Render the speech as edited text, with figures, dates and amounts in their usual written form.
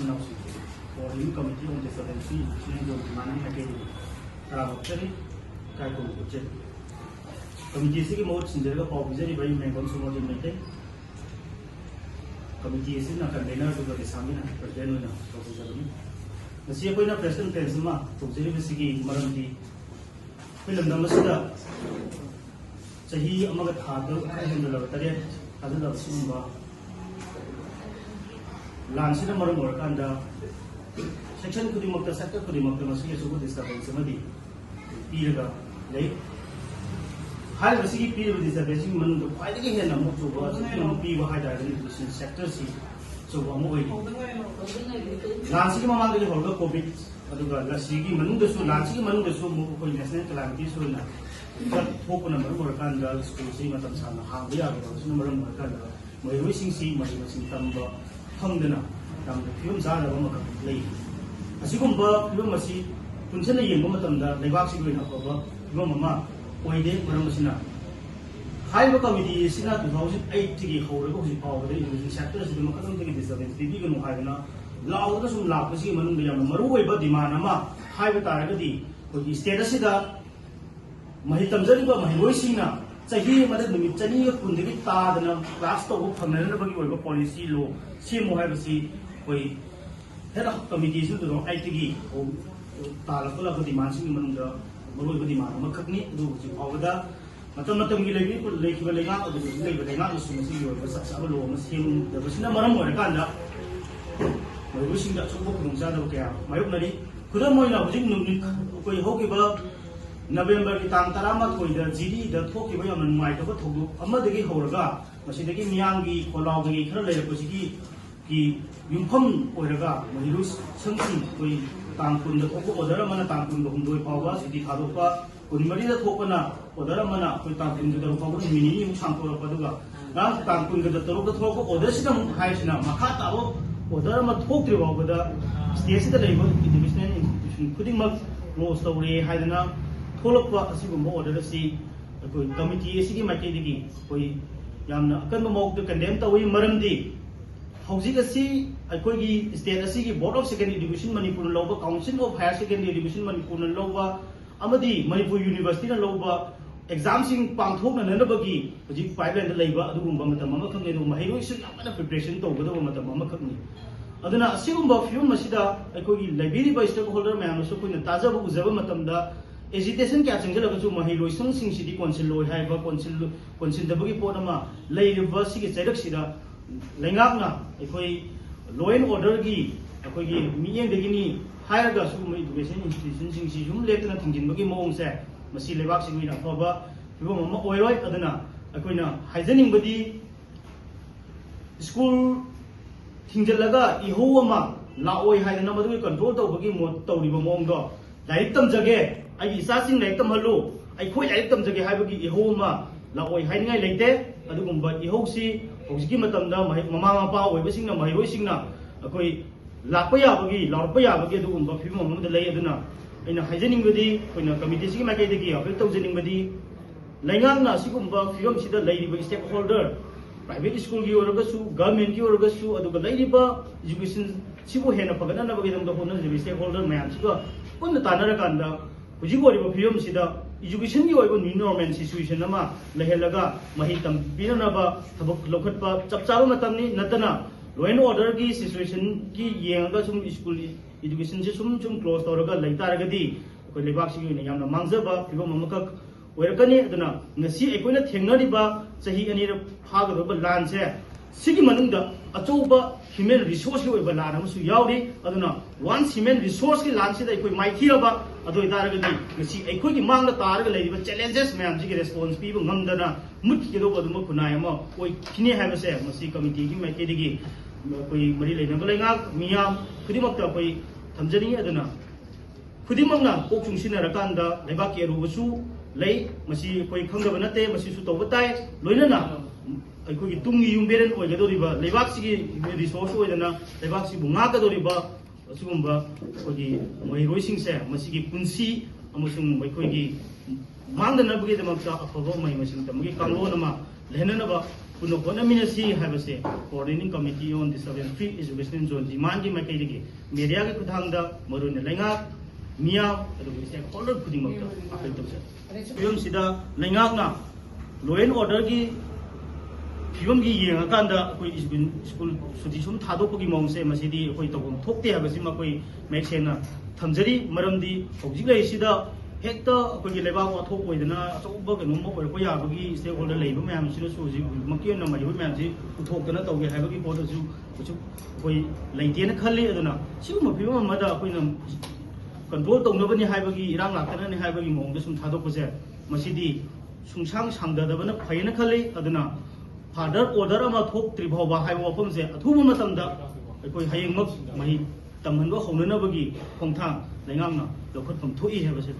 for the committee on disability demanding again committee is more sincere of very very consumer limited committee is not container to the examiner for genuine the Siapoina President Pensima to Zerivisi Marandi Film Namasada Sahi Amagat Hadu and the Lavataria Hazard of Sumba Lansina Maramorkanda Section Kudimok sector Kudimok the Masi Suku disturbance Samadi Piraga Lake High Vasiki Pir with disturbance Manu fighting here number two was Piva High Division Sector C. So Wamu Lansing among the Holga COVID, the Sigi Manu, the Lansing Manu, the Sumu, national calamity soon. But hope number Morkanda, school, Simatam Sana, Hambia, number of Morkanda, my wishing sea, my wishing Tamba, Hungana, the films are a play. As you come back, you must see, Punsana Yamatam, the Vaxi going up over, Mama, Oide, Maramasina. High committee is not 2008 to get hold of the power in the sectors of the Macadam disturbance, the vegan Hagana, loud as Lapasi, Maru, but the Manama, high with Aragati, with the status that Mahitam Zariba, my voicina, Sahi, Madame Mitani, Kundita, and last of from another policy law, same Mohavasi, we head of committees to the ITG, or Talakula of the Mansi, the Maru, the Makani, do over Matamatam Lake Valega, the Valega, Sumasi, Muslim, the Vasina Maram or Ganda. My wishing that Sobo Muzado, my opening, Kudamoina, Hokiba, November, Tantarama, the GD, the Tokiba, and Might of a Togo, Amadegi Horaga, Masideki Miangi, Kolagi, Kerala, Pusiki, Yumpum, Oraga, Mahirus, something, Tampun, the Toko, Odaramana Tampun, the Hundu Power, City Hadopa. Marina Topana, or the Ramana, with Tampin the Robo, Mini, Champo Paduga, now Tampin the Toroka Toko, or the Sidam Haishna, Makata, or the Rama Toki over the station that they were in the mission, putting much low story, Haidana, Tolopa, Sigamo, the sea, a good committee, Sigi Makadigi, we Yamna, Kanamo, the condemned away Maramdi. Housing sea, a Kogi state a Sigi Board of Secondary Division, Manipur Loba, Council of Higher Secondary Division, Manipur Loba. Amadi Manipur University na loba examsing pangthok na nanabagi hojik pipeline da leiba adugumba matam ama khakne no mahiro isu yamana preparation tawgada matam ama khakni aduna asigumba film masida aikogi library by stakeholder mayam so koina tajaba uzaba matam da agitation kya chingala chu mahiro isung sing city council loi haiba council da bagi pot ama leiba sigi chairak sida lengak na aikoi law and order gi aikogi miyeng degini higher gas education institutions in Zoom later thinking Bagi Mongse, Masi Levaxing in Akoba, Puma Oiroi Adana, Aquina, Hyzening Badi School Tingjalaga, Ihoma, Laoi had a number of control of Bagi Motto Mongo, Laitam Jage, I is asking Laitam Hello, I quit Laitam Jage Habagi Ihoma, Laoi hiding I like that, Adum, but Ihosi, Oskimatam, my Mama Power, wishing my wishing now, Akoi. Lapaya bagi, Larpaya bagi tu umpa film orang lay aduna. Ina hygienic badi, ina committee sih macam itu kia. Kita hygienic badi. Laingan na sih umpa film sih dah lay di stakeholder. Private school ki orang kesu, government ki orang kesu, adu lay di ba education sih bu hena pagana na bagi dalam dokonan di stakeholder macam sih ba. Pun tanah rakanda. Uji ko di ba film sih dah education ki orang new normal situation nama lahelaga mahitam bina na ba tabuk lokat pa cap-cap macam ni natana. Law and order ki situation ki yenga sum school education se sum close toraga laitaragadi ko lebak si ni yamna mangzaba pibo mamakak oirakani aduna ngasi ekoina thengnariba chahi ani ra phagaba lan se sigi manungda achoba human resource ki oiba lan amusu yauri aduna one human resource ki lan se da ekoi maithiraba adoi daragadi ngasi ekoi ki mangda taraga leiba challenges mayam ji ki response pibo ngamdana mutki do baduma kunai ma oi kini haba se masi committee ki maikedi koi mari le nang lenga miyam khudimak ta koi thamjani aduna khudimak na kokchung sinarakanda lebak ki arubasu lei masi koi khangdaba nate masi su tawba tai loina na aikoi tungi yumberen oigadoriba lebak sigi resource oidana lebak si bunga kadoriba asugumba koi mai roising se masi ki punsi amusung koi ki mangdana bagi damakta afaba mai masing tamagi kanglo nama lehnana ba पुनोकोनमिनसी हाइबसे coordinating committee on disturbance free education zone demand की माइकैदगी media के खुदांगदा मरुन लेंगा मिया से होल्डर खुदिमक अपील तौसे फिल्म सिदा लेंगाकना लॉ एंड ऑर्डर की फिल्म की येंगाकांदा कोई स्कूल सुटी सुम थादोपगी मौंसे मसिदी कोई तौम थोकते हाबसिमा कोई मैक्सेना थमजरी मरमदी हौजिक लेसिदा हेक्ता कोई लेबा वाथोक ओइदना अचौब कनोम ओइरको याबगी स्टेक होल्डर लेबा मैम सिनो सुजी मकियो न मरिबो मैम सि उथोकना तौगे हाबगी पोदसु कुछु कोई लेइतेना खल्ली अदना सिगुम फिल्म अमदा कोइना कंट्रोल तौनबनी हाबगी इरांग लाक्तनानि हाबगी मौंग सुम थादोकसे मसिदी सुंसांग सांगददबना फैना खल्ली अदना फादर ऑर्डर अमा थोक्त्रि भावबा हाइबो वफमसे अथुब मतमदा अखोई हयेंगमक महि तमहनबो हौननबगी खोंथांग लेंगांगना लौखतफम थोई हेबसे